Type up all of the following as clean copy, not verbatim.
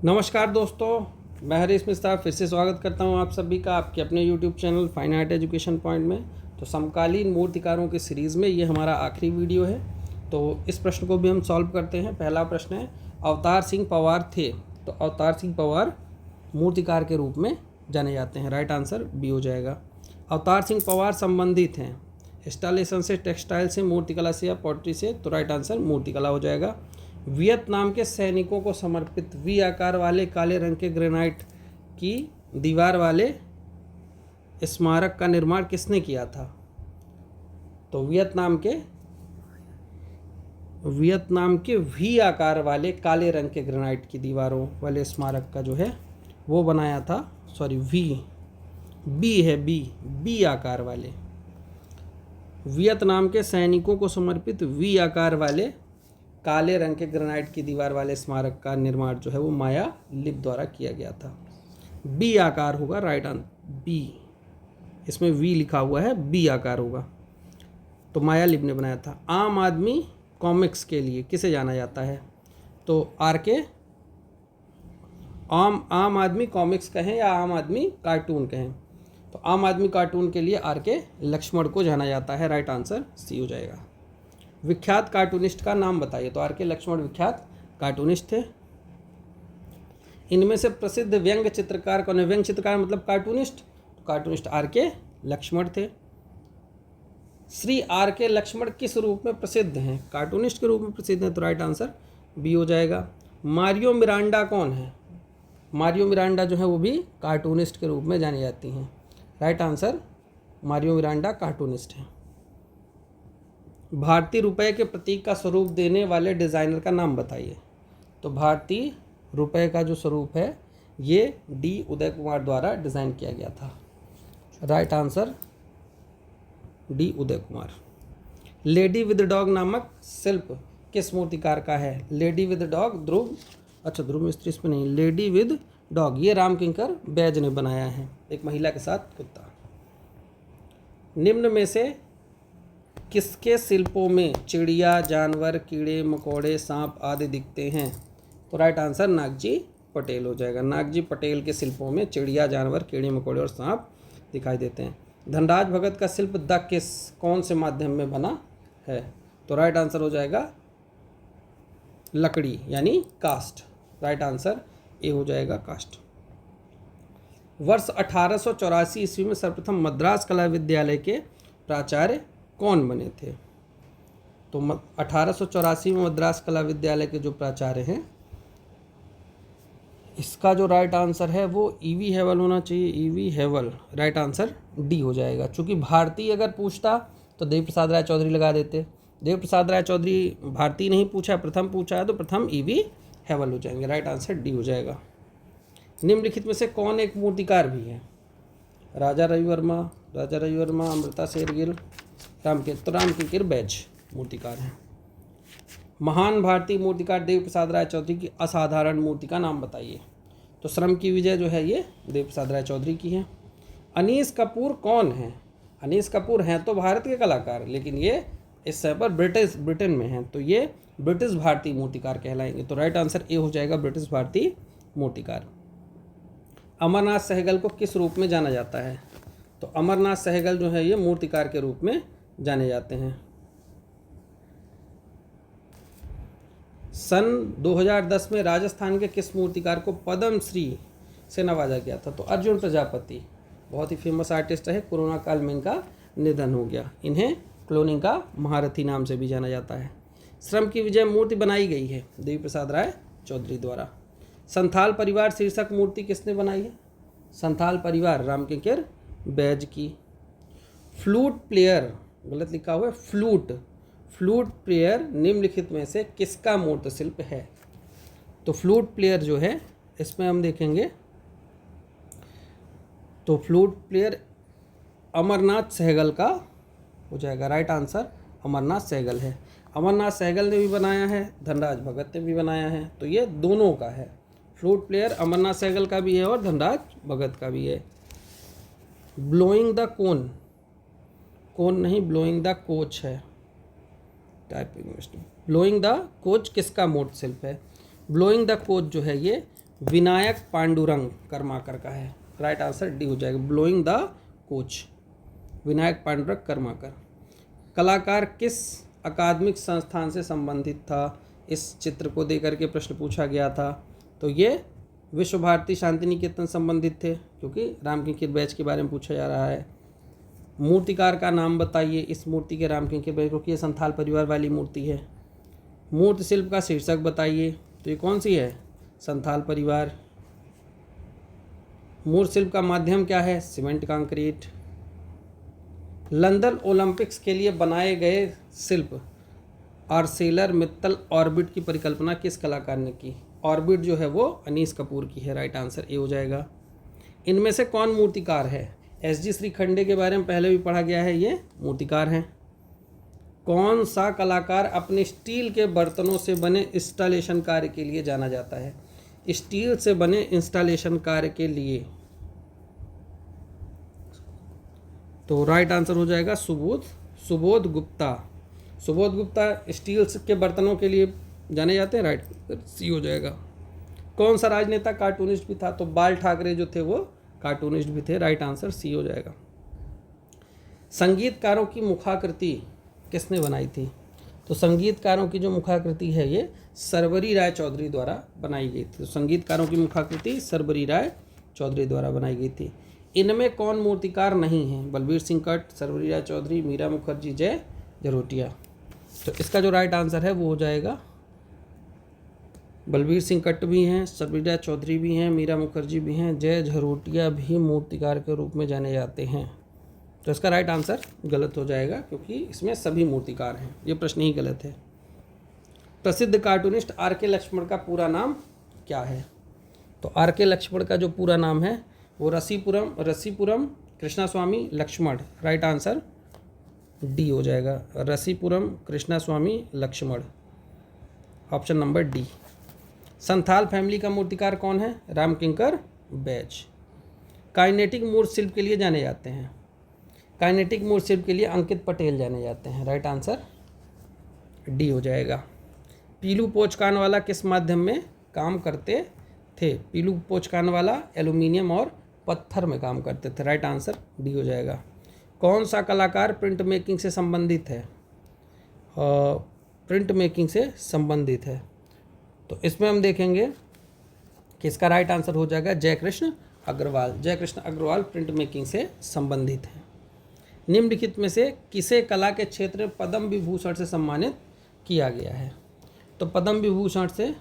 नमस्कार दोस्तों, मैं हरीश मिश्रा फिर से स्वागत करता हूं आप सभी का आपके अपने YouTube channel fine art education point में। तो समकालीन मूर्तिकारों की सीरीज़ में ये हमारा आखिरी वीडियो है। तो इस प्रश्न को भी हम सॉल्व करते हैं। पहला प्रश्न है, अवतार सिंह पंवार थे। तो अवतार सिंह पंवार मूर्तिकार के रूप में जाने जाते हैं। राइट आंसर बी हो जाएगा। अवतार सिंह पंवार संबंधित हैं इंस्टॉलेशन से, टेक्सटाइल से, मूर्तिकला से या पॉटरी से। तो राइट आंसर मूर्तिकला हो जाएगा। वियतनाम के सैनिकों को समर्पित वी आकार वाले काले रंग के ग्रेनाइट की दीवार वाले स्मारक का निर्माण किसने किया था? तो वियतनाम के वी आकार वाले काले रंग के ग्रेनाइट की दीवारों वाले स्मारक का जो है वो बनाया था, बी आकार वाले। वियतनाम के सैनिकों को समर्पित वी आकार वाले काले रंग के ग्रेनाइट की दीवार वाले स्मारक का निर्माण जो है वो माया लिप द्वारा किया गया था। बी आकार होगा राइट आंसर बी, इसमें वी लिखा हुआ है, बी आकार होगा। तो माया लिप ने बनाया था। आम आदमी कॉमिक्स के लिए किसे जाना जाता है? तो आर के आम आदमी कॉमिक्स कहें या आम आदमी कार्टून कहें, तो आम आदमी कार्टून के लिए आर के लक्ष्मण को जाना जाता है। राइट आंसर सी हो जाएगा। विख्यात कार्टूनिस्ट का नाम बताइए। तो आर के लक्ष्मण विख्यात कार्टूनिस्ट थे। इनमें से प्रसिद्ध व्यंग्य चित्रकार कौन है? व्यंग्य चित्रकार मतलब कार्टूनिस्ट, तो कार्टूनिस्ट आर के लक्ष्मण थे। श्री आर के लक्ष्मण किस रूप में प्रसिद्ध हैं? कार्टूनिस्ट के रूप में प्रसिद्ध हैं। तो राइट आंसर बी हो जाएगा। मारियो मिरांडा कौन है? मारियो मिरांडा जो है वो भी कार्टूनिस्ट के रूप में जानी जाती हैं। Right answer Mario Miranda cartoonist हैं। भारतीय रुपये के प्रतीक का स्वरूप देने वाले डिज़ाइनर का नाम बताइए। तो भारतीय रुपये का जो स्वरूप है ये डी उदय कुमार द्वारा डिज़ाइन किया गया था। Right answer D Uday Kumar. Lady with dog नामक शिल्प किस मूर्तिकार का है? लेडी विद डॉग ध्रुव मिस्त्री इसमें नहीं, लेडी विद डॉग ये रामकिंकर बैज ने बनाया है, एक महिला के साथ कुत्ता। निम्न में से किसके शिल्पों में चिड़िया, जानवर, कीड़े मकोड़े, सांप आदि दिखते हैं? तो राइट आंसर नागजी पटेल हो जाएगा। नागजी पटेल के शिल्पों में चिड़िया, जानवर, कीड़े मकोड़े और सांप दिखाई देते हैं। धनराज भगत का शिल्प द किस कौन से माध्यम में बना है? तो राइट आंसर हो जाएगा लकड़ी यानी कास्ट। राइट आंसर ए हो जाएगा कास्ट। वर्ष 1884 ईस्वी में सर्वप्रथम मद्रास कला विद्यालय के प्राचार्य कौन बने थे? तो 1884 में मद्रास कला विद्यालय के जो प्राचार्य हैं, इसका जो राइट आंसर है वो ईवी हेवल होना चाहिए। ईवी हेवल राइट आंसर डी हो जाएगा। चूँकि भारतीय अगर पूछता तो देव प्रसाद राय चौधरी लगा देते। देव प्रसाद राय चौधरी भारतीय नहीं पूछा, प्रथम पूछा है, तो प्रथम ईवी हेवल हो जाएंगे। राइट आंसर डी हो जाएगा। निम्नलिखित में से कौन एक मूर्तिकार भी है? राजा रवि वर्मा, अमृता शेरगिल, रामकिंकर बैज मूर्तिकार हैं। महान भारतीय मूर्तिकार देव प्रसाद राय चौधरी की असाधारण मूर्ति का नाम बताइए। तो श्रम की विजय जो है ये देव प्रसाद राय चौधरी की है। अनीस कपूर कौन है? अनीस कपूर हैं तो भारत के कलाकार, लेकिन ये इस समय पर ब्रिटेन में हैं, तो ये ब्रिटिश भारतीय मूर्तिकार कहलाएंगे। तो राइट आंसर ए हो जाएगा ब्रिटिश भारतीय मूर्तिकार। अमरनाथ सहगल को किस रूप में जाना जाता है? तो अमरनाथ सहगल जो है ये मूर्तिकार के रूप में जाने जाते हैं। सन 2010 में राजस्थान के किस मूर्तिकार को पद्म श्री से नवाजा गया था? तो अर्जुन प्रजापति बहुत ही फेमस आर्टिस्ट है। कोरोना काल में इनका निधन हो गया। इन्हें क्लोनिंग का महारथी नाम से भी जाना जाता है। श्रम की विजय मूर्ति बनाई गई है देवी प्रसाद राय चौधरी द्वारा। संथाल परिवार शीर्षक मूर्ति किसने बनाई है? संथाल परिवार रामकिंकर बैज की। फ्लूट प्लेयर गलत लिखा हुआ है, फ्लूट प्लेयर निम्नलिखित में से किसका मूर्त शिल्प है? तो फ्लूट प्लेयर जो है इसमें हम देखेंगे तो फ्लूट प्लेयर अमरनाथ सहगल का हो जाएगा। राइट आंसर अमरनाथ सहगल है। अमरनाथ सहगल ने भी बनाया है, धनराज भगत ने भी बनाया है, तो ये दोनों का है। फ्लूट प्लेयर अमरनाथ सहगल का भी है और धनराज भगत का भी है। ब्लोइंग द कोन नहीं, ब्लोइंग द कोच है। Typing mistake. Blowing the coach किसका मूर्त शिल्प है? ब्लोइंग द कोच जो है ये विनायक पांडुरंग कर्माकर का है। राइट आंसर डी हो जाएगा, blowing the coach, Vinayak Pandurang Karmakar. कलाकार किस अकादमिक संस्थान से संबंधित था? इस चित्र को देकर के प्रश्न पूछा गया था। तो ये विश्व भारती शांति निकेतन संबंधित थे, क्योंकि रामकिंकित बैच के बारे में पूछा जा रहा है। मूर्तिकार का नाम बताइए इस मूर्ति के, रामकिंकित बैच, क्योंकि ये संथाल परिवार वाली मूर्ति है। मूर्ति शिल्प का शीर्षक बताइए, तो ये कौन सी है? संथाल परिवार। मूर्ति शिल्प का माध्यम क्या है? Cement concrete. लंदन ओलंपिक्स के लिए बनाए गए शिल्प आर्सेलर मित्तल ऑर्बिट की परिकल्पना किस कलाकार ने की? ऑर्बिट जो है वो अनीस कपूर की है। राइट आंसर ए हो जाएगा। इनमें से कौन मूर्तिकार है? एस.जी. श्रीखंडे के बारे में पहले भी पढ़ा गया है, ये मूर्तिकार हैं। कौन सा कलाकार अपने स्टील के बर्तनों से बने इंस्टॉलेशन कार्य के लिए जाना जाता है? स्टील से बने इंस्टॉलेशन कार्य के लिए, तो राइट आंसर हो जाएगा सुबोध गुप्ता। सुबोध गुप्ता स्टील के बर्तनों के लिए जाने जाते हैं। राइट, सी हो जाएगा। कौन सा राजनेता कार्टूनिस्ट भी था? तो बाल ठाकरे जो थे वो कार्टूनिस्ट भी थे। राइट आंसर सी हो जाएगा। संगीतकारों की मुखाकृति किसने बनाई थी? तो संगीतकारों की जो मुखाकृति है ये सर्वरी राय चौधरी द्वारा बनाई गई थी। तो संगीतकारों की मुखाकृति सर्वरी राय चौधरी द्वारा बनाई गई थी। इनमें कौन मूर्तिकार नहीं है? बलबीर सिंह कट, सर्वरी राय चौधरी, मीरा मुखर्जी, जय झरोटिया। तो इसका जो राइट आंसर है वो हो जाएगा बलबीर सिंह कट्ट भी हैं, सर्वरी राय चौधरी भी हैं, मीरा मुखर्जी भी हैं, जय झरोटिया भी मूर्तिकार के रूप में जाने जाते हैं। तो इसका राइट आंसर गलत हो जाएगा, क्योंकि इसमें सभी मूर्तिकार हैं। ये प्रश्न ही गलत है। प्रसिद्ध कार्टूनिस्ट आर के लक्ष्मण का पूरा नाम क्या है? तो आर के लक्ष्मण का जो पूरा नाम है वो Rasipuram Krishnaswami Laxman. Right answer D हो जाएगा, Rasipuram Krishnaswami Laxman, option number D. Santhal family का मूर्तिकार कौन है? रामकिंकर बैच। काइनेटिक मूर्ति शिल्प के लिए जाने जाते हैं, काइनेटिक मूर्ति शिल्प के लिए अंकित पटेल जाने जाते हैं। राइट आंसर डी हो जाएगा। पीलू पोचकानवाला किस माध्यम में काम करते थे? पीलू पोचकानवाला एल्यूमिनियम और पत्थर में काम करते थे। राइट आंसर डी हो जाएगा। कौन सा कलाकार प्रिंट मेकिंग से संबंधित है? प्रिंट मेकिंग से संबंधित है, तो इसमें हम देखेंगे कि इसका राइट आंसर हो जाएगा जयकृष्ण अग्रवाल। जयकृष्ण अग्रवाल प्रिंट मेकिंग से संबंधित हैं। निम्नलिखित में से किसे कला के क्षेत्र में पद्म विभूषण से सम्मानित किया गया है? तो पद्म विभूषण से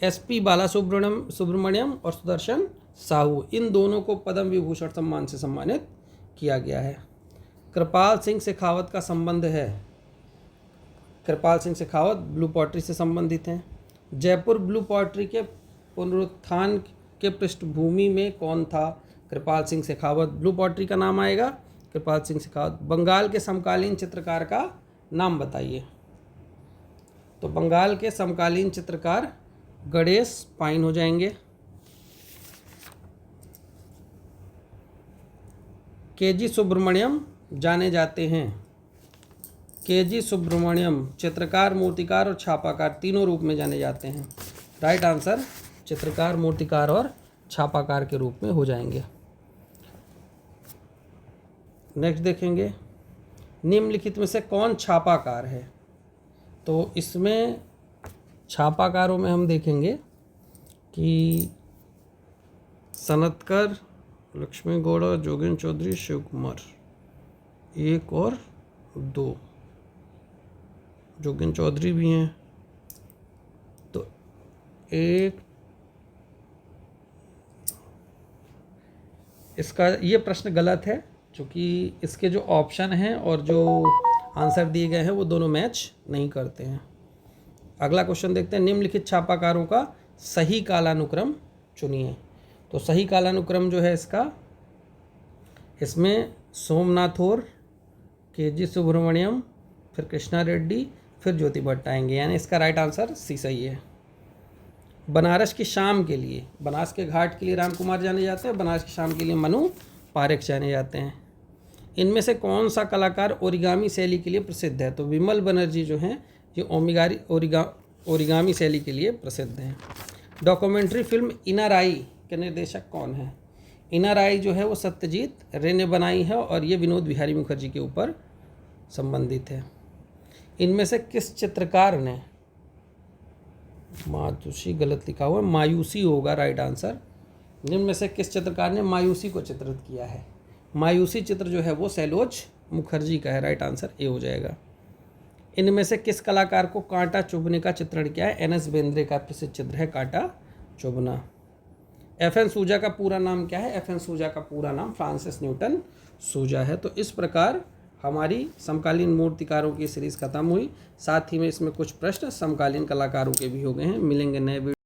एसपी बालासुब्रमण्यम और सुदर्शन साहू, इन दोनों को पद्म विभूषण सम्मान से सम्मानित किया गया है। कृपाल सिंह शेखावत का संबंध है, कृपाल सिंह शेखावत ब्लू पॉटरी से संबंधित हैं। जयपुर ब्लू पॉटरी के पुनरुत्थान के पृष्ठभूमि में कौन था? कृपाल सिंह शेखावत। ब्लू पॉटरी का नाम आएगा कृपाल सिंह शेखावत। बंगाल के समकालीन चित्रकार का नाम बताइए। तो बंगाल के समकालीन चित्रकार गणेश पाइन हो जाएंगे। के.जी. सुब्रमण्यम जाने जाते हैं। के.जी. सुब्रमण्यम चित्रकार, मूर्तिकार और छापाकार तीनों रूप में जाने जाते हैं। राइट आंसर चित्रकार, मूर्तिकार और छापाकार के रूप में हो जाएंगे। नेक्स्ट देखेंगे, निम्नलिखित में से कौन छापाकार है? तो इसमें छापाकारों में हम देखेंगे कि सनतकर, लक्ष्मी गौड़ा, जोगेंद्र चौधरी, शिव कुमार, 1 और 2, जोगेंद्र चौधरी भी हैं। तो 1, इसका ये प्रश्न गलत है, क्योंकि इसके जो ऑप्शन हैं और जो आंसर दिए गए हैं वो दोनों मैच नहीं करते हैं। अगला क्वेश्चन देखते हैं, निम्नलिखित छापाकारों का सही कालानुक्रम चुनिए। तो सही कालानुक्रम जो है इसका, इसमें सोमनाथ और, के.जी. सुब्रमण्यम, फिर कृष्णा रेड्डी, फिर ज्योति भट्ट आएंगे, यानी इसका राइट आंसर सी सही है। बनारस की शाम के लिए, बनारस के घाट के लिए राम कुमार जाने जाते हैं, बनारस की शाम के लिए मनु पारेख जाने जाते हैं। इनमें से कौन सा कलाकार ओरिगामी शैली के लिए प्रसिद्ध है? तो विमल बनर्जी जो हैं ये ओरिगामी शैली के लिए प्रसिद्ध हैं। डॉक्यूमेंट्री फिल्म इनर आई के निर्देशक कौन है? इनर आई जो है वो सत्यजीत रे ने बनाई है और ये विनोद बिहारी मुखर्जी के ऊपर संबंधित है। इनमें से किस चित्रकार ने, मायूसी गलत लिखा हुआ है, मायूसी होगा राइट आंसर। निम्न में से किस चित्रकार ने मायूसी को चित्रित किया है? मायूसी चित्र जो है वो सैलोज मुखर्जी का है, राइट आंसर ए हो जाएगा। इनमें से किस कलाकार को कांटा चुभने का चित्रण किया है? एन.एस. बेंद्रे का प्रसिद्ध चित्र है कांटा चुभना। एफ.एन. सूजा का पूरा नाम क्या है? एफ.एन. सूजा का पूरा नाम फ्रांसिस न्यूटन सूजा है। तो इस प्रकार हमारी समकालीन मूर्तिकारों की सीरीज़ खत्म हुई। साथ ही में इसमें कुछ प्रश्न समकालीन कलाकारों के भी हो गए हैं। मिलेंगे नए